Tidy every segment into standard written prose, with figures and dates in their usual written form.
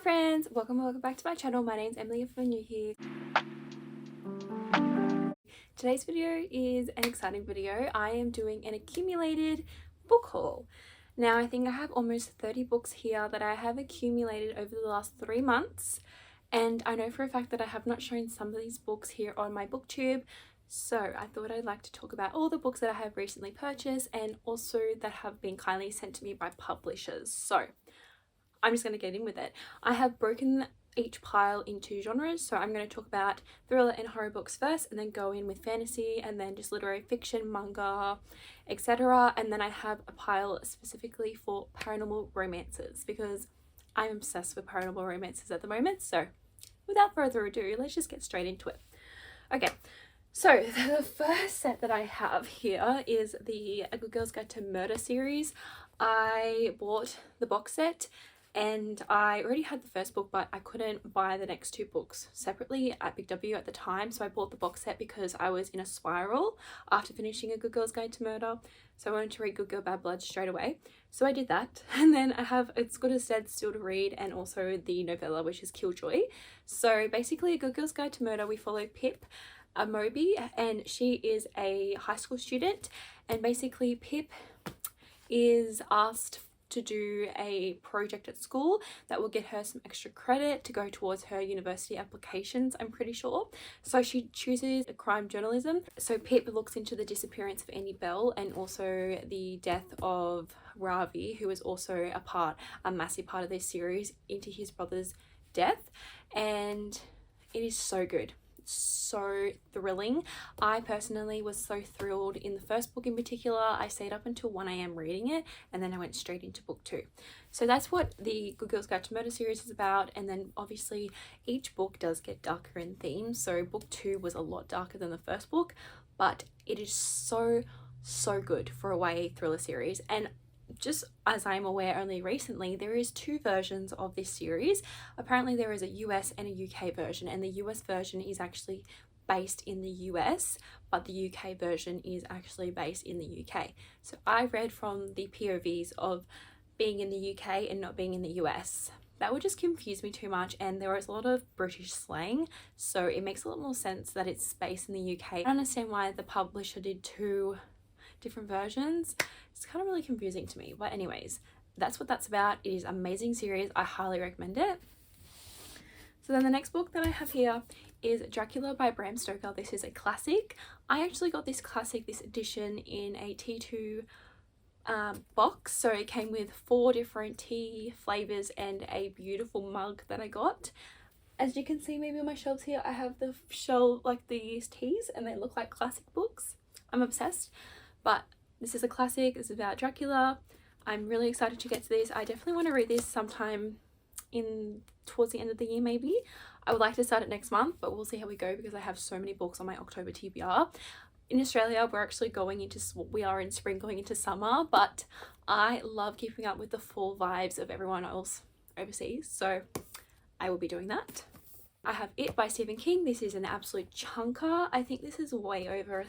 friends, welcome back to my channel. My name's Emily if you're new here. Today's video is an exciting video. I am doing an accumulated book haul. Now I think I have almost 30 books here that I have accumulated over the last 3 months, and I know for a fact that I have not shown some of these books here on my booktube, so I thought I'd like to talk about all the books that I have recently purchased and also that have been kindly sent to me by publishers. So I'm just going to get in with it. I have broken each pile into genres, so I'm going to talk about thriller and horror books first, and then go in with fantasy, and then just literary fiction, manga, etc. And then I have a pile specifically for paranormal romances because I'm obsessed with paranormal romances at the moment. So without further ado, let's just get straight into it. Okay, so the first set that I have here is the A Good Girl's Guide to Murder series. I bought the box set and I already had the first book, but I couldn't buy the next 2 books separately at Big W at the time, so I bought the box set because I was in a spiral after finishing A Good Girl's Guide to Murder, so I wanted to read Good Girl Bad Blood straight away. So I did that, and then I have It's Good as Dead still to read, and also the novella, which is Killjoy. So basically, A Good Girl's Guide to Murder, we follow Pip, a Moby, and she is a high school student, and basically Pip is asked to do a project at school that will get her some extra credit to go towards her university applications, I'm pretty sure. So she chooses crime journalism. So Pip looks into the disappearance of Annie Bell and also the death of Ravi, who was also a massive part of this series, into his brother's death, and it is so good. So thrilling. I personally was so thrilled in the first book in particular. I stayed up until 1 AM reading it, and then I went straight into book 2. So that's what the Good Girl's Guide to Murder series is about, and then obviously each book does get darker in theme. So book 2 was a lot darker than the first book, but it is so good for a YA thriller series. And just as I'm aware only recently, there is 2 versions of this series. Apparently there is a US and a UK version, and the US version is actually based in the US, but the UK version is actually based in the UK. So I read from the POVs of being in the UK and not being in the US. That would just confuse me too much, and there was a lot of British slang, so it makes a lot more sense that it's based in the UK. I don't understand why the publisher did 2 different versions. It's kind of really confusing to me, but anyways, that's what that's about. It is an amazing series. I highly recommend it. So then the next book that I have here is Dracula by Bram Stoker. This is a classic. I actually got this edition in a T2 box, so it came with 4 different tea flavors and a beautiful mug that I got. As you can see maybe on my shelves here, I have the shelf like these teas, and they look like classic books. I'm obsessed. But this is a classic. It's about Dracula. I'm really excited to get to this. I definitely want to read this sometime towards the end of the year maybe. I would like to start it next month, but we'll see how we go because I have so many books on my October TBR. In Australia, we're actually we are in spring going into summer, but I love keeping up with the fall vibes of everyone else overseas, so I will be doing that. I have It by Stephen King. This is an absolute chunker. I think this is way over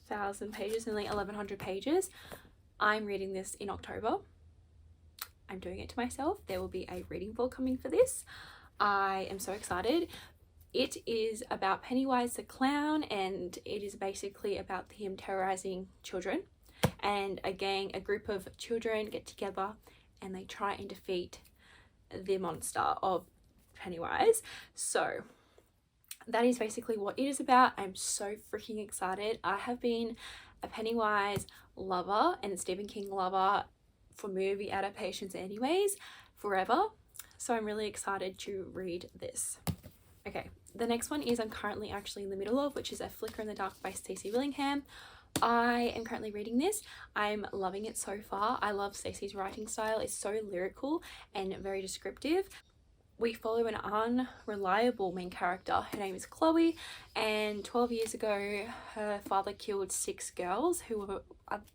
1,000 pages, nearly 1,100 pages. I'm reading this in October. I'm doing it to myself. There will be a reading vlog coming for this. I am so excited. It is about Pennywise the clown, and it is basically about him terrorizing children, and a group of children get together and they try and defeat the monster of Pennywise. So that is basically what it is about. I'm so freaking excited. I have been a Pennywise lover and a Stephen King lover for movie adaptations anyways, forever. So I'm really excited to read this. Okay, the next one is I'm currently actually in the middle of, which is A Flicker in the Dark by Stacey Willingham. I am currently reading this. I'm loving it so far. I love Stacey's writing style. It's so lyrical and very descriptive. We follow an unreliable main character. Her name is Chloe, and 12 years ago her father killed 6 girls who were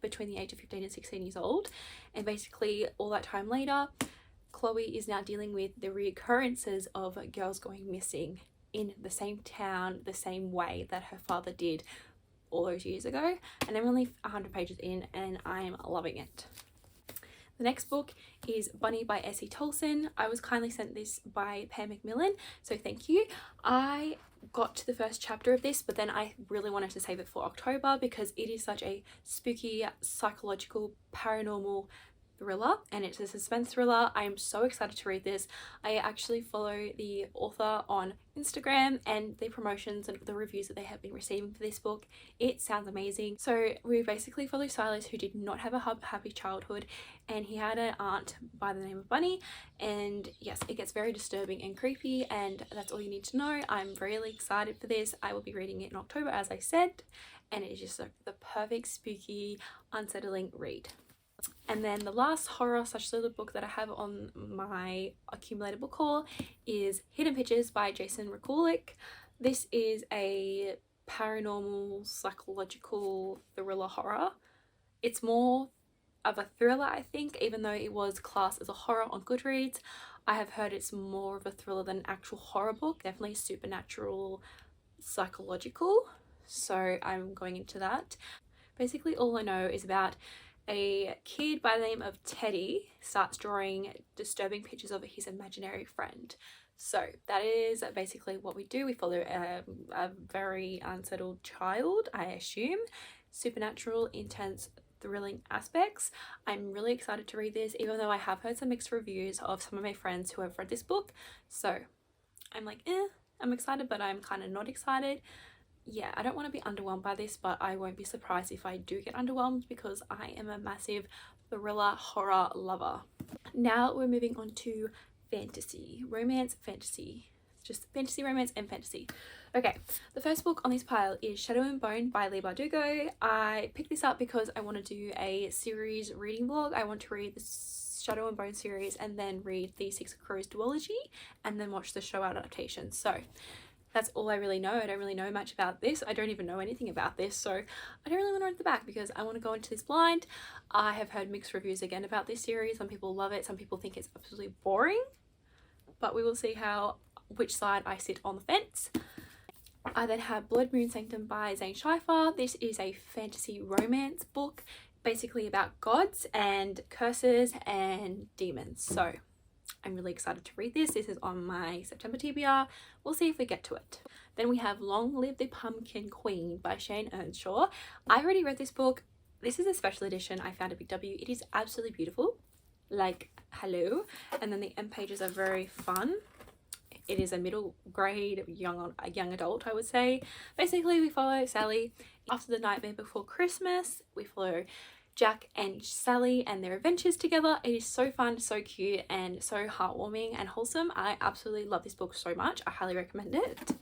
between the age of 15 and 16 years old, and basically all that time later Chloe is now dealing with the reoccurrences of girls going missing in the same town the same way that her father did all those years ago. And I'm only 100 pages in and I'm loving it. The next book is Bunny by Essie Tolson. I was kindly sent this by Pam Macmillan, so thank you. I got to the first chapter of this, but then I really wanted to save it for October because it is such a spooky, psychological, paranormal thriller, and it's a suspense thriller. I am so excited to read this. I actually follow the author on Instagram, and the promotions and the reviews that they have been receiving for this book, it sounds amazing. So we basically follow Silas, who did not have a happy childhood, and he had an aunt by the name of Bunny, and yes, it gets very disturbing and creepy, and that's all you need to know. I'm really excited for this. I will be reading it in October, as I said, and it is just like the perfect spooky, unsettling read. And then the last horror / thriller book that I have on my accumulated book haul is Hidden Pictures by Jason Rekulik. This is a paranormal, psychological thriller horror. It's more of a thriller, I think, even though it was classed as a horror on Goodreads. I have heard it's more of a thriller than an actual horror book, definitely supernatural, psychological, so I'm going into that. Basically all I know is about a kid by the name of Teddy starts drawing disturbing pictures of his imaginary friend. So that is basically what we do. We follow a very unsettled child, I assume. Supernatural, intense, thrilling aspects. I'm really excited to read this, even though I have heard some mixed reviews of some of my friends who have read this book. So I'm like, I'm excited, but I'm kind of not excited. Yeah, I don't want to be underwhelmed by this, but I won't be surprised if I do get underwhelmed because I am a massive thriller horror lover. Now we're moving on to fantasy, romance, fantasy, just fantasy, romance, and fantasy. Okay, the first book on this pile is Shadow and Bone by Leigh Bardugo. I picked this up because I want to do a series reading vlog. I want to read the Shadow and Bone series and then read the Six of Crows duology and then watch the show adaptation. So that's all I really know. I don't really know much about this. I don't even know anything about this, so I don't really want to read the back because I want to go into this blind. I have heard mixed reviews again about this series. Some people love it, some people think it's absolutely boring, but we will see which side I sit on the fence. I then have Blood Moon Sanctum by Zane Schleifer. This is a fantasy romance book, basically about gods and curses and demons. So I'm really excited to read this. This is on my September TBR. We'll see if we get to it. Then we have Long Live the Pumpkin Queen by Shane Earnshaw. I already read this book. This is a special edition. I found a Big W. It is absolutely beautiful. Like, hello. And then the end pages are very fun. It is a middle grade young adult, I would say. Basically, we follow Sally after the Nightmare Before Christmas. We follow Jack and Sally and their adventures together. It is so fun, so cute, and so heartwarming and wholesome. I absolutely love this book so much. I highly recommend it.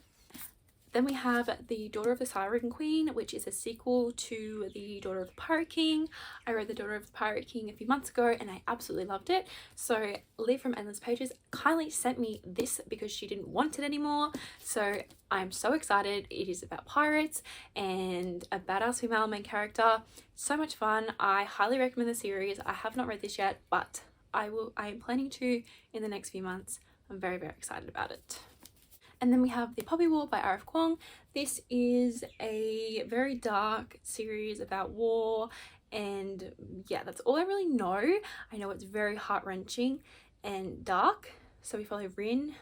Then we have The Daughter of the Siren Queen, which is a sequel to The Daughter of the Pirate King. I read The Daughter of the Pirate King a few months ago and I absolutely loved it. So Liv from Endless Pages kindly sent me this because she didn't want it anymore. So I'm so excited. It is about pirates and a badass female main character. So much fun. I highly recommend the series. I have not read this yet, but I am planning to in the next few months. I'm very, very excited about it. And then we have The Poppy War by R.F. Kuang. This is a very dark series about war, and yeah, that's all I really know. I know it's very heart-wrenching and dark. So we follow Rin,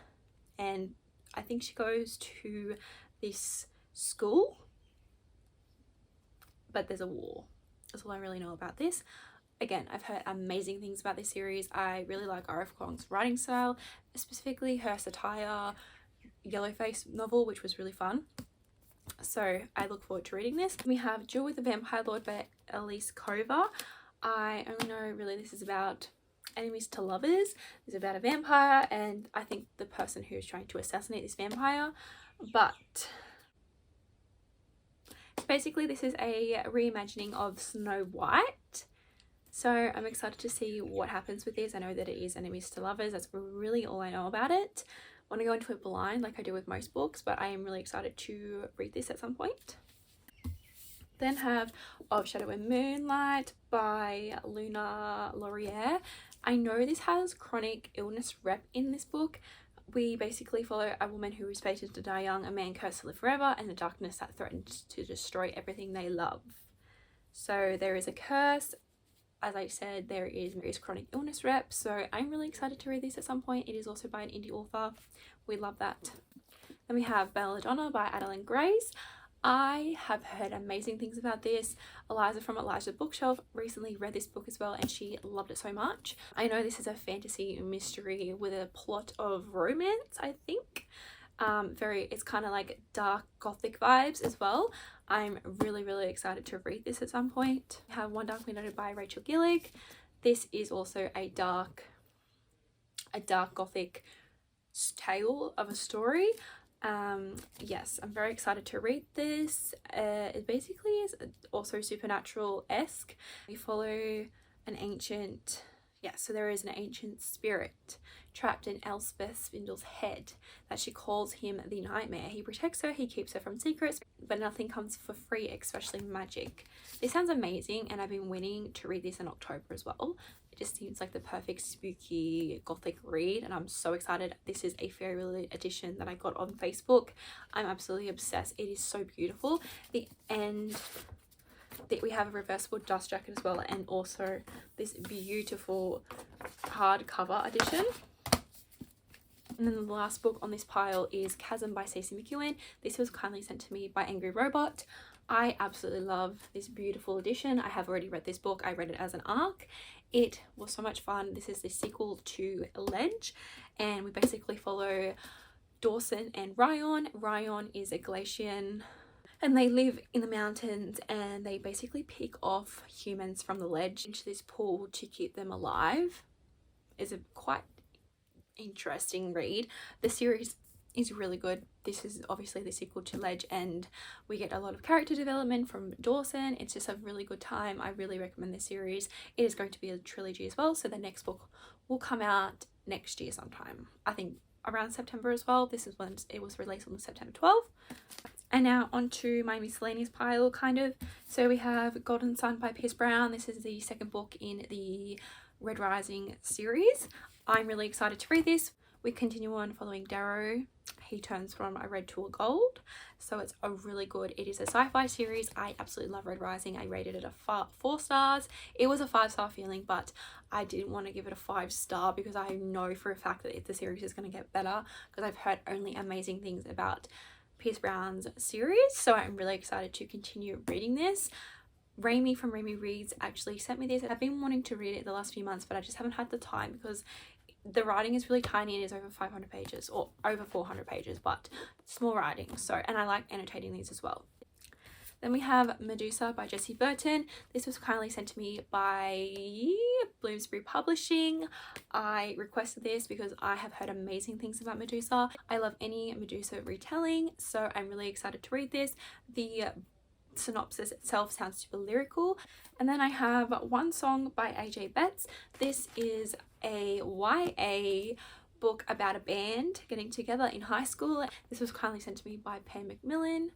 and I think she goes to this school, but there's a war. That's all I really know about this. Again, I've heard amazing things about this series. I really like R.F. Kuang's writing style, specifically her satire Yellowface novel, which was really fun. So I look forward to reading this. We have Duel with the Vampire Lord by Elise Cover. I only know really this is about enemies to lovers. It's about a vampire and I think the person who is trying to assassinate this vampire. But basically this is a reimagining of Snow White. So I'm excited to see what happens with this. I know that it is enemies to lovers. That's really all I know about it. I want to go into it blind like I do with most books, but I am really excited to read this at some point. Then have Of Shadow and Moonlight by Luna Laurier. I know this has chronic illness rep in this book. We basically follow a woman who is fated to die young, a man cursed to live forever, and the darkness that threatens to destroy everything they love. So there is a curse as I said, there is various chronic illness reps, so I'm really excited to read this at some point. It is also by an indie author. We love that. Then we have Belladonna by Adeline Grace. I have heard amazing things about this. Eliza from Elijah's Bookshelf recently read this book as well, and she loved it so much. I know this is a fantasy mystery with a plot of romance, I think. It's kind of like dark gothic vibes as well. I'm really excited to read this at some point. We have One Dark Meadow by Rachel Gillig. This is also a dark gothic tale of a story. Yes, I'm very excited to read this. It basically is also supernatural-esque. We follow an ancient, so there is an ancient spirit trapped in Elspeth Spindle's head that she calls him the Nightmare. He protects her, he keeps her from secrets, but nothing comes for free, especially magic. This sounds amazing, and I've been waiting to read this in October as well. It just seems like the perfect spooky gothic read, and I'm so excited. This is a fairy related edition that I got on Facebook. I'm absolutely obsessed. It is so beautiful. The end that we have a reversible dust jacket as well, and also this beautiful hardcover edition. And then the last book on this pile is Chasm by Stacey McEwen. This was kindly sent to me by Angry Robot. I absolutely love this beautiful edition. I have already read this book. I read it as an ARC. It was so much fun. This is the sequel to Ledge, and we basically follow Dawson and Ryan. Ryan is a Galatian, and they live in the mountains, and they basically pick off humans from the ledge into this pool to keep them alive. It's a quite interesting read. The series is really good. This is obviously the sequel to Ledge, and we get a lot of character development from Dawson. It's just a really good time. I really recommend this series. It is going to be a trilogy as well, so the next book will come out next year sometime. I think around September as well. This is when it was released on September 12th. And now onto my miscellaneous pile, kind of. So we have Golden Sun by Pierce Brown. This is the second book in the Red Rising series. I'm really excited to read this. We continue on following Darrow. He turns from a red to a gold, so it's a really good, it is a sci-fi series. I absolutely love Red Rising. I rated it a 4 stars. It was a 5-star feeling, but I didn't want to give it a 5-star because I know for a fact that the series is going to get better, because I've heard only amazing things about Pierce Brown's series, so I'm really excited to continue reading this. Raimi from Raimi Reads actually sent me this. I've been wanting to read it the last few months, but I just haven't had the time because the writing is really tiny. It is over 500 pages or over 400 pages, but small writing. So, and I like annotating these as well. Then we have Medusa by Jessie Burton. This was kindly sent to me by Bloomsbury Publishing. I requested this because I have heard amazing things about Medusa. I love any Medusa retelling, so I'm really excited to read this. The synopsis itself sounds super lyrical. And then I have One Song by AJ Betts. This is a YA book about a band getting together in high school. This was kindly sent to me by Pam Macmillan.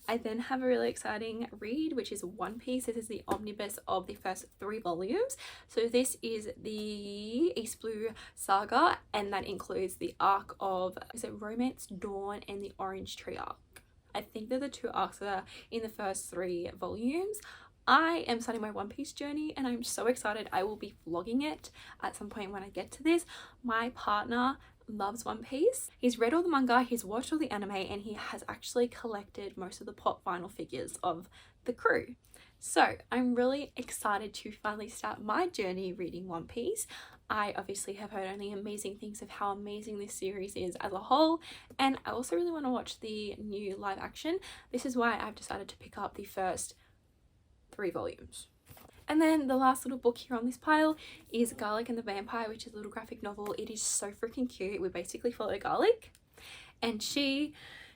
I then have a really exciting read, which is One Piece. This is the omnibus of the first 3 volumes. So this is the East Blue saga, and that includes the arc of, is it Romance Dawn and the Orange Tree arc? I think they're the 2 arcs that are in the first 3 volumes. I am starting my One Piece journey, and I'm so excited. I will be vlogging it at some point when I get to this. My partner loves One Piece. He's read all the manga, he's watched all the anime, and he has actually collected most of the pop vinyl figures of the crew. So I'm really excited to finally start my journey reading One Piece. I obviously have heard only amazing things of how amazing this series is as a whole, and I also really want to watch the new live action. This is why I've decided to pick up the first 3 volumes. And then the last little book here on this pile is Garlic and the Vampire, which is a little graphic novel. It is so freaking cute. We basically follow Garlic, and she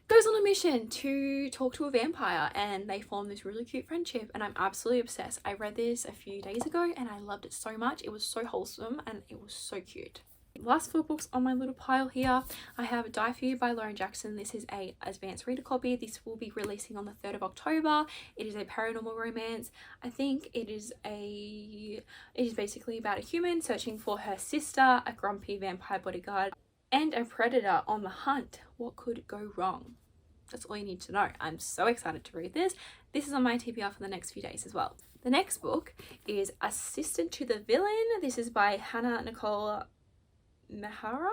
goes on a mission to talk to a vampire, and they form this really cute friendship, and I'm absolutely obsessed. I read this a few days ago and I loved it so much. It was so wholesome and it was so cute. Last 4 books on my little pile here, I have Die For You by Lauren Jackson. This is a advanced reader copy. This will be releasing on the 3rd of October. It is a paranormal romance. I think it is basically about a human searching for her sister, a grumpy vampire bodyguard, and a predator on the hunt. What could go wrong? That's all you need to know. I'm so excited to read this. This is on my TBR for the next few days as well. The next book is Assistant to the Villain. This is by Hannah Nicole Mehara.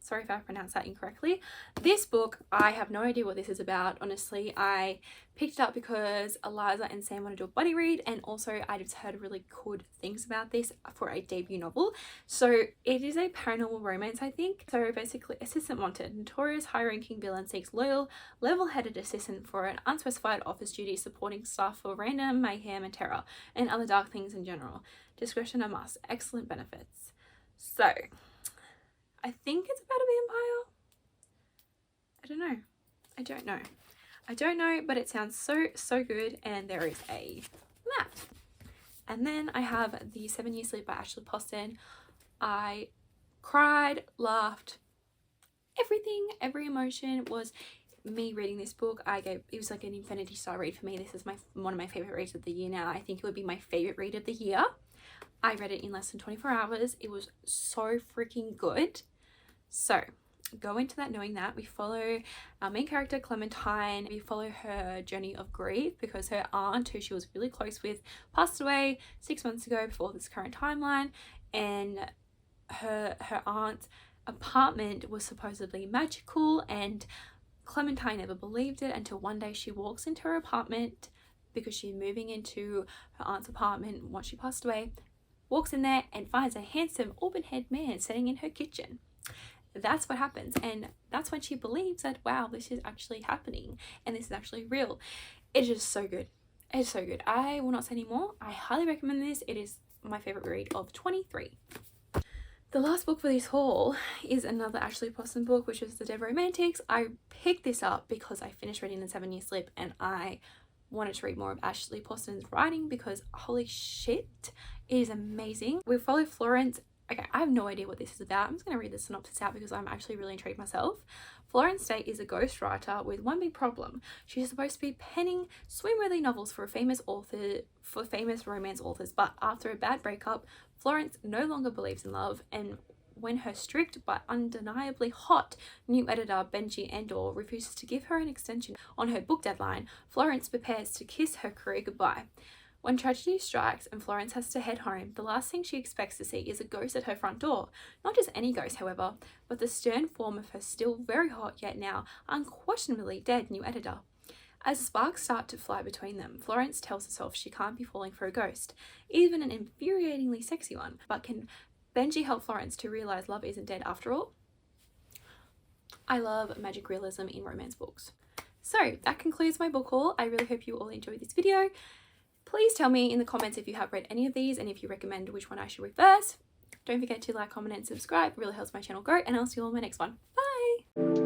Sorry if I pronounced that incorrectly. This book, I have no idea what this is about. Honestly, I picked it up because Eliza and Sam want to do a buddy read, and also I just heard really good things about this for a debut novel. So it is a paranormal romance, I think. So basically, assistant wanted. Notorious high-ranking villain seeks loyal, level-headed assistant for an unspecified office duty, supporting staff for random mayhem and terror, and other dark things in general. Discretion a must. Excellent benefits. So I think it's about a vampire. I don't know, but it sounds so good, and there is a map. And then I have The 7 Year Sleep by Ashley Poston. I cried, laughed, everything, every emotion was me reading this book. It was like an Infinity Star read for me. This is one of my favorite reads of the year now. I think it would be my favorite read of the year. I read it in less than 24 hours. It was so freaking good. So go into that knowing that we follow our main character Clementine. We follow her journey of grief because her aunt, who she was really close with, passed away 6 months ago before this current timeline, and her aunt's apartment was supposedly magical, and Clementine never believed it until one day she walks into her apartment because she's moving into her aunt's apartment once she passed away, walks in there and finds a handsome auburn-haired man sitting in her kitchen. That's what happens, and that's when she believes that, wow, this is actually happening and this is actually real. It is just so good. It's so good. I will not say any more. I highly recommend this. It is my favorite read of 23. The last book for this haul is another Ashley Poston book, which is The Dead Romantics. I picked this up because I finished reading The 7 Year Sleep and I wanted to read more of Ashley Poston's writing because holy shit, it is amazing. We follow Florence. Okay, I have no idea what this is about. I'm just going to read the synopsis out because I'm actually really intrigued myself. Florence Day is a ghostwriter with one big problem. She's supposed to be penning swim-worthy novels for famous romance authors, but after a bad breakup, Florence no longer believes in love, and when her strict but undeniably hot new editor Benji Endor refuses to give her an extension on her book deadline, Florence prepares to kiss her career goodbye. When tragedy strikes and Florence has to head home, the last thing she expects to see is a ghost at her front door. Not just any ghost, however, but the stern form of her still very hot yet now unquestionably dead new editor. As sparks start to fly between them, Florence tells herself she can't be falling for a ghost, even an infuriatingly sexy one. But can Benji help Florence to realise love isn't dead after all? I love magic realism in romance books. So that concludes my book haul. I really hope you all enjoyed this video. Please tell me in the comments if you have read any of these and if you recommend which one I should read first. Don't forget to like, comment and subscribe. It really helps my channel grow, and I'll see you all in my next one. Bye!